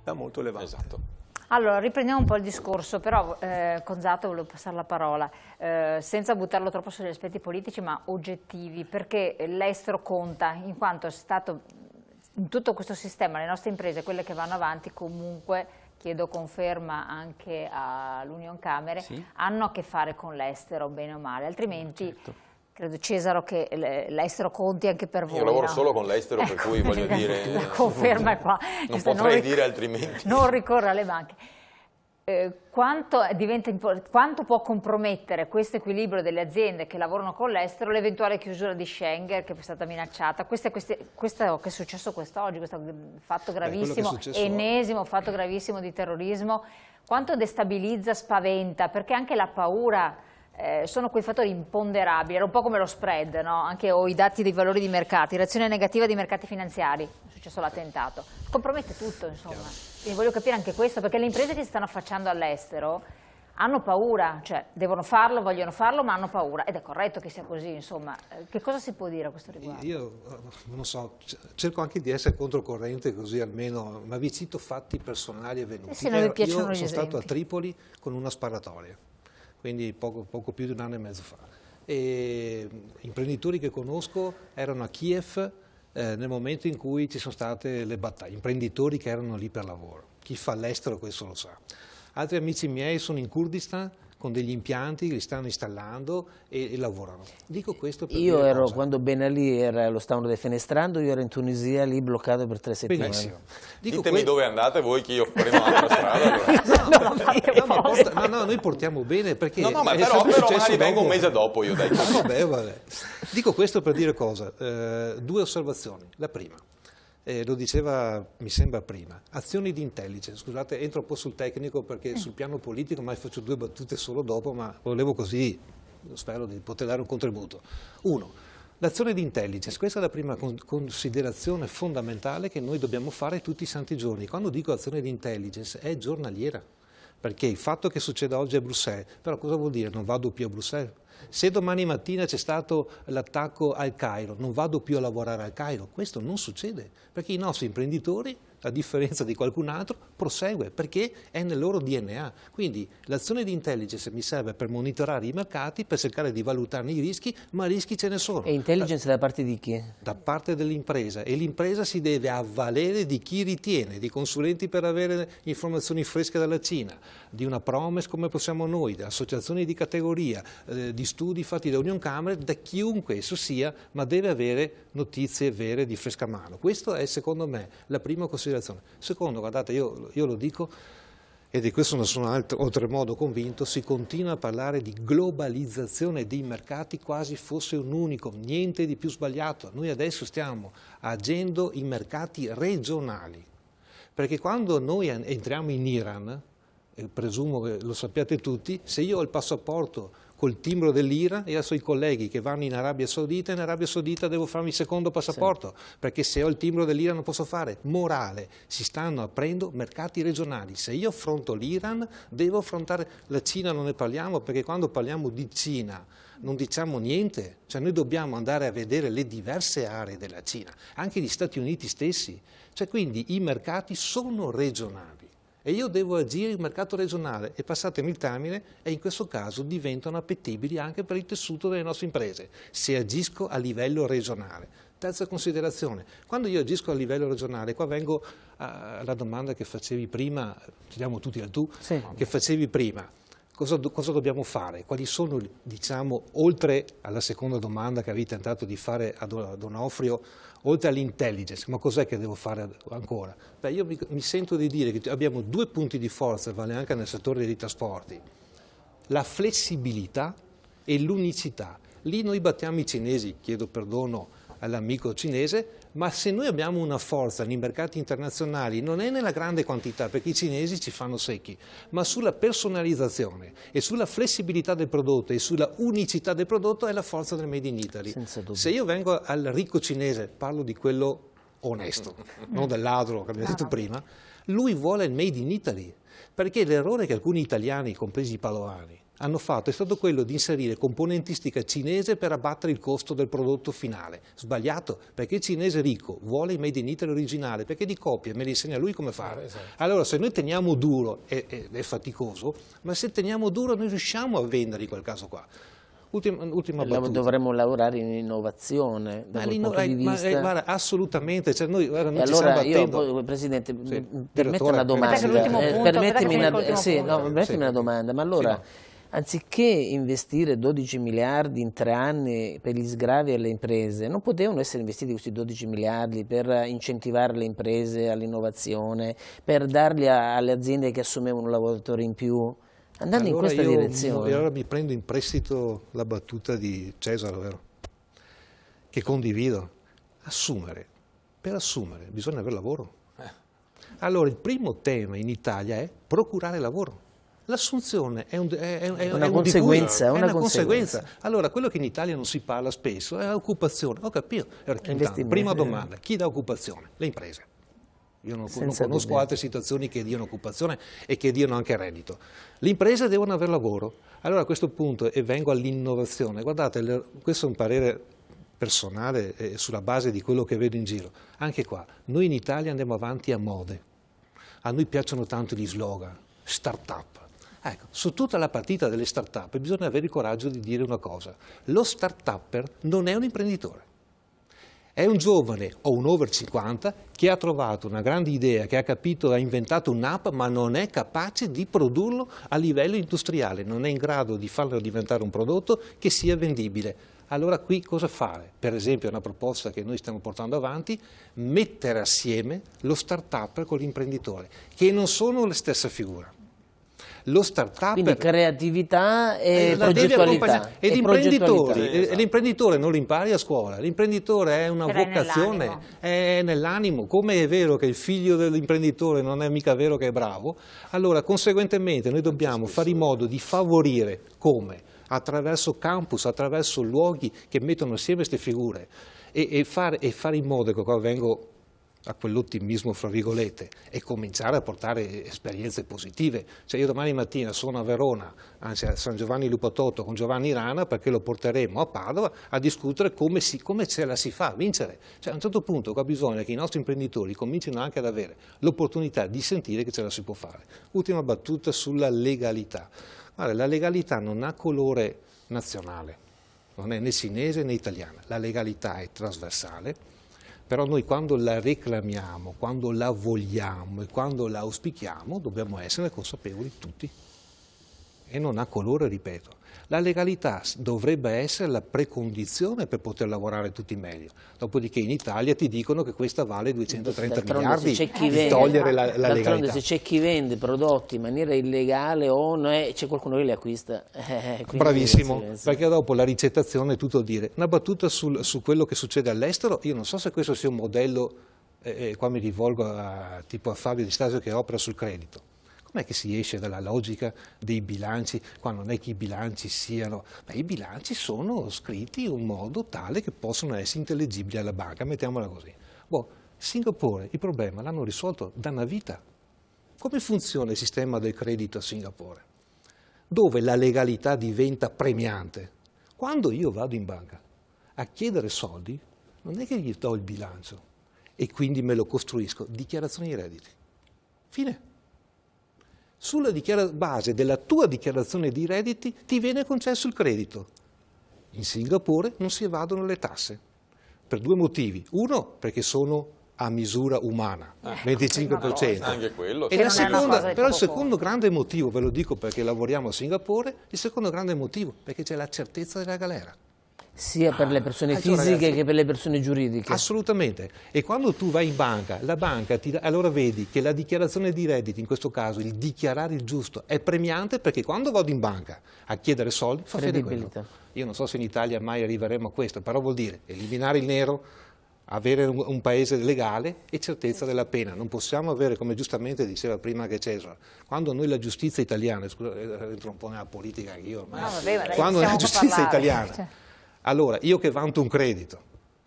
possibilità molto elevate. Esatto. Allora, riprendiamo un po' il discorso, però con Zato volevo passare la parola, senza buttarlo troppo sugli aspetti politici, ma oggettivi, perché l'estero conta, in quanto è stato in tutto questo sistema, le nostre imprese, quelle che vanno avanti, comunque, chiedo conferma anche all'Unione Camere, hanno a che fare con l'estero, bene o male, altrimenti... Certo. Credo, Cesaro, che l'estero conti anche per voi. Io lavoro no? solo con l'estero, per cui voglio dire... La conferma è qua. Non potrei dire altrimenti. Non ricorre alle banche. Quanto può compromettere questo equilibrio delle aziende che lavorano con l'estero l'eventuale chiusura di Schengen che è stata minacciata? Questo che è successo quest'oggi, questo fatto gravissimo, ennesimo fatto gravissimo di terrorismo, quanto destabilizza, spaventa, perché anche la paura... sono quei fattori imponderabili, era un po' come lo spread, no? Anche o i dati dei valori di mercati, reazione negativa dei mercati finanziari, è successo l'attentato, compromette tutto, insomma. Quindi voglio capire anche questo, perché le imprese che si stanno affacciando all'estero hanno paura, cioè devono farlo, vogliono farlo, ma hanno paura, ed è corretto che sia così, insomma. Che cosa si può dire a questo riguardo? Io non so, cerco anche di essere controcorrente, così almeno, ma vi cito fatti personali avvenuti. Sì, non vi piacciono io gli sono esempi. stato a Tripoli con una sparatoria, quindi poco più di un anno e mezzo fa. E imprenditori che conosco erano a Kiev nel momento in cui ci sono state le battaglie, imprenditori che erano lì per lavoro. Chi fa all'estero questo lo sa. Altri amici miei sono in Kurdistan con degli impianti che li stanno installando e lavorano. Dico questo per io dire ero, cosa. quando Ben Ali lo stavano defenestrando, io ero in Tunisia lì bloccato per 3 settimane. Benissimo. Ditemi dove andate voi che io faremo un'altra strada. No, noi portiamo bene perché... No, ma però magari vengo un mese dopo io, dai. Vabbè. Dico questo per dire cosa? 2 osservazioni. La prima, lo diceva mi sembra prima, azioni di intelligence. Scusate, entro un po' sul tecnico perché sul piano politico mai faccio 2 battute solo dopo, ma volevo così, spero di poter dare un contributo. 1. L'azione di intelligence, questa è la prima considerazione fondamentale che noi dobbiamo fare tutti i santi giorni. Quando dico azione di intelligence è giornaliera, perché il fatto che succeda oggi a Bruxelles, però cosa vuol dire? Non vado più a Bruxelles. Se domani mattina c'è stato l'attacco al Cairo, non vado più a lavorare al Cairo. Questo non succede, perché i nostri imprenditori, a differenza di qualcun altro, prosegue, perché è nel loro DNA. Quindi l'azione di intelligence mi serve per monitorare i mercati, per cercare di valutarne i rischi, ma rischi ce ne sono. E intelligence da parte di chi? Da parte dell'impresa, e l'impresa si deve avvalere di chi ritiene, di consulenti per avere informazioni fresche dalla Cina, di una promise come possiamo noi, da associazioni di categoria, di studi fatti da Union Camere, da chiunque esso sia, ma deve avere notizie vere di fresca mano. Questo è secondo me la prima considerazione. Secondo, guardate, io lo dico, e di questo non sono oltremodo convinto, si continua a parlare di globalizzazione dei mercati quasi fosse un unico, niente di più sbagliato. Noi adesso stiamo agendo i mercati regionali, perché quando noi entriamo in Iran, e presumo che lo sappiate tutti, se io ho il passaporto col timbro dell'Iran, io ho i colleghi che vanno in Arabia Saudita, in Arabia Saudita devo farmi il secondo passaporto, perché se ho il timbro dell'Iran non posso fare. Morale, si stanno aprendo mercati regionali. Se io affronto l'Iran, devo affrontare la Cina, non ne parliamo, perché quando parliamo di Cina non diciamo niente, cioè noi dobbiamo andare a vedere le diverse aree della Cina, anche gli Stati Uniti stessi, cioè quindi i mercati sono regionali. E io devo agire il mercato regionale e, passatemi il termine, e in questo caso diventano appetibili anche per il tessuto delle nostre imprese, se agisco a livello regionale. Terza considerazione, quando io agisco a livello regionale, qua vengo alla domanda che facevi prima, ci diamo tutti al tu, che facevi prima. Cosa dobbiamo fare? Quali sono, diciamo, oltre alla seconda domanda che avevi tentato di fare a Donofrio, oltre all'intelligence, ma cos'è che devo fare ancora? Beh, io mi sento di dire che abbiamo 2 punti di forza, vale anche nel settore dei trasporti, la flessibilità e l'unicità. Lì noi battiamo i cinesi, chiedo perdono all'amico cinese, ma se noi abbiamo una forza nei mercati internazionali non è nella grande quantità, perché i cinesi ci fanno secchi, ma sulla personalizzazione e sulla flessibilità del prodotto e sulla unicità del prodotto è la forza del Made in Italy. Se io vengo al ricco cinese, parlo di quello onesto, non del ladro che abbiamo detto prima, lui vuole il made in Italy, perché l'errore che alcuni italiani, compresi i padovani, hanno fatto è stato quello di inserire componentistica cinese per abbattere il costo del prodotto finale. Sbagliato, perché il cinese ricco vuole il made in Italy originale, perché di copia me li insegna lui come fare. Esatto. Allora, se noi teniamo duro, è faticoso, ma se teniamo duro noi riusciamo a vendere in quel caso qua. Ultima battuta. Dovremmo lavorare in innovazione da quel punto di vista. Guarda, assolutamente. Cioè noi, guarda, non allora ci io, Presidente, permetti una domanda. Permettimi una domanda, ma allora, anziché investire 12 miliardi in 3 anni per gli sgravi alle imprese, non potevano essere investiti questi 12 miliardi per incentivare le imprese all'innovazione, per darli alle aziende che assumevano lavoratori in più? Andando allora in questa direzione. Allora mi prendo in prestito la battuta di Cesare, vero? Che condivido. Assumere. Per assumere bisogna avere lavoro. Allora il primo tema in Italia è procurare lavoro. L'assunzione è una conseguenza. Allora quello che in Italia non si parla spesso è occupazione. Ho capito. Prima domanda, chi dà occupazione? Le imprese. Io non conosco altre situazioni che diano occupazione e che diano anche reddito. Le imprese devono avere lavoro. Allora a questo punto, e vengo all'innovazione, guardate, questo è un parere personale sulla base di quello che vedo in giro. Anche qua, noi in Italia andiamo avanti a mode. A noi piacciono tanto gli slogan, start-up. Ecco, su tutta la partita delle start-up bisogna avere il coraggio di dire una cosa. Lo start-upper non è un imprenditore. È un giovane o un over 50 che ha trovato una grande idea, che ha capito, ha inventato un'app, ma non è capace di produrlo a livello industriale, non è in grado di farlo diventare un prodotto che sia vendibile. Allora qui cosa fare? Per esempio una proposta che noi stiamo portando avanti, mettere assieme lo start-up con l'imprenditore, che non sono la stessa figura. Lo start-up, quindi creatività e progettualità. Ed l'imprenditore non lo impari a scuola, l'imprenditore è una vocazione, è nell'animo. Come è vero che il figlio dell'imprenditore non è mica vero che è bravo, allora conseguentemente noi dobbiamo fare in modo di favorire come? Attraverso campus, attraverso luoghi che mettono assieme queste figure e fare in modo che qua vengo a quell'ottimismo fra virgolette e cominciare a portare esperienze positive. Cioè io domani mattina sono a Verona, anzi a San Giovanni Lupatotto con Giovanni Rana, perché lo porteremo a Padova a discutere come ce la si fa a vincere. Cioè a un certo punto qua bisogna che i nostri imprenditori comincino anche ad avere l'opportunità di sentire che ce la si può fare. Ultima battuta sulla legalità. Guarda, la legalità non ha colore nazionale, non è né cinese né italiana, la legalità è trasversale. Però noi quando la reclamiamo, quando la vogliamo e quando la auspichiamo dobbiamo essere consapevoli tutti. E non ha colore, ripeto. La legalità dovrebbe essere la precondizione per poter lavorare tutti meglio. Dopodiché in Italia ti dicono che questa vale 230 miliardi di togliere la legalità. Se c'è chi vende prodotti in maniera illegale o c'è qualcuno che li acquista. Bravissimo, perché dopo la ricettazione è tutto dire. Una battuta su quello che succede all'estero, io non so se questo sia un modello, qua mi rivolgo a Fabio Di Stasio che opera sul credito. Com'è che si esce dalla logica dei bilanci, qua non è che i bilanci siano, ma i bilanci sono scritti in un modo tale che possono essere intellegibili alla banca, mettiamola così. Singapore il problema l'hanno risolto da una vita. Come funziona il sistema del credito a Singapore? Dove la legalità diventa premiante. Quando io vado in banca a chiedere soldi, non è che gli do il bilancio e quindi me lo costruisco, dichiarazione di redditi. Fine. Sulla base della tua dichiarazione di redditi ti viene concesso il credito. In Singapore non si evadono le tasse, per 2 motivi. Uno, perché sono a misura umana, 25%. Anche quello. E però il secondo grande motivo, ve lo dico perché lavoriamo a Singapore, il secondo grande motivo, perché c'è la certezza della galera. Sia per le persone fisiche che per le persone giuridiche. Assolutamente. E quando tu vai in banca, la banca allora vedi che la dichiarazione di redditi, in questo caso il dichiarare il giusto, è premiante perché quando vado in banca a chiedere soldi fa fede quello. Io non so se in Italia mai arriveremo a questo, però vuol dire eliminare il nero, avere un paese legale e certezza della pena. Non possiamo avere, come giustamente diceva prima che Cesare, quando noi la giustizia italiana, scusa, entro un po' nella politica anche io ormai, quando la giustizia italiana, allora io che vanto un credito,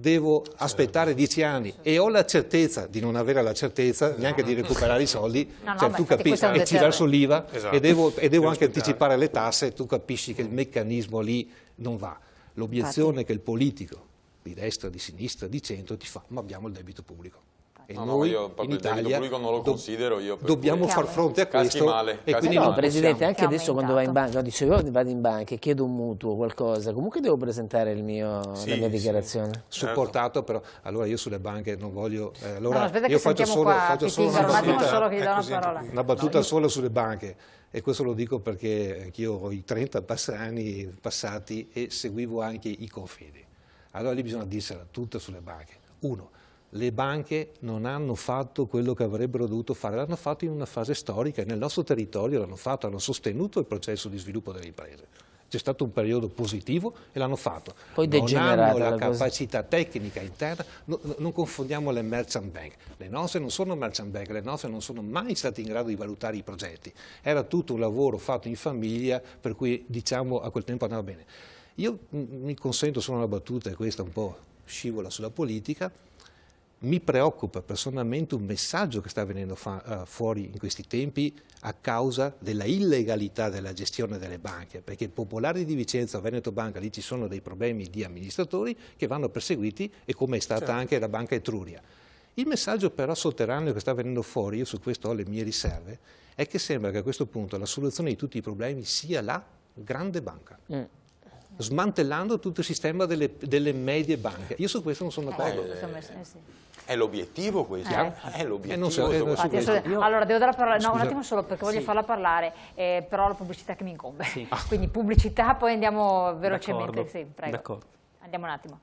devo aspettare 10 anni e ho la certezza di non avere la certezza neanche di recuperare i soldi, cioè tu capisci, e ci verso l'IVA e devo anche anticipare le tasse, tu capisci che il meccanismo lì non va. L'obiezione che il politico di destra, di sinistra, di centro ti fa, ma abbiamo il debito pubblico. E noi io in il Italia debito pubblico non lo considero io. Dobbiamo far fronte a questo. Male, e quindi no, Presidente, anche adesso quando vai in aumentato. banca, dice io vado in banca e chiedo un mutuo, qualcosa, comunque devo presentare la mia dichiarazione. Supportato, però allora io sulle banche non voglio. Allora no, aspetta io che faccio solo una battuta solo sulle banche. E questo lo dico perché anch'io ho i 30 anni passati e seguivo anche i confidi. Allora lì bisogna dirsela tutta sulle banche. Uno, le banche non hanno fatto quello che avrebbero dovuto fare, l'hanno fatto in una fase storica e nel nostro territorio l'hanno fatto, hanno sostenuto il processo di sviluppo delle imprese. C'è stato un periodo positivo e l'hanno fatto. Poi non hanno la capacità tecnica interna, non confondiamo le merchant bank. Le nostre non sono merchant bank, le nostre non sono mai state in grado di valutare i progetti. Era tutto un lavoro fatto in famiglia, per cui diciamo a quel tempo andava bene. Io mi consento solo una battuta, e questa un po' scivola sulla politica. Mi preoccupa personalmente un messaggio che sta venendo fuori in questi tempi a causa della illegalità della gestione delle banche, perché Popolare di Vicenza, Veneto Banca, lì ci sono dei problemi di amministratori che vanno perseguiti e come è stata anche la Banca Etruria. Il messaggio però sotterraneo che sta venendo fuori, io su questo ho le mie riserve, è che sembra che a questo punto la soluzione di tutti i problemi sia la grande banca. Smantellando tutto il sistema delle medie banche. Io su questo non sono d'accordo. È l'obiettivo questo? È l'obiettivo. Allora, devo dare la parola, no, un attimo solo perché voglio farla parlare, però la pubblicità che mi incombe. Quindi pubblicità, poi andiamo velocemente. Sì, prego. Andiamo un attimo.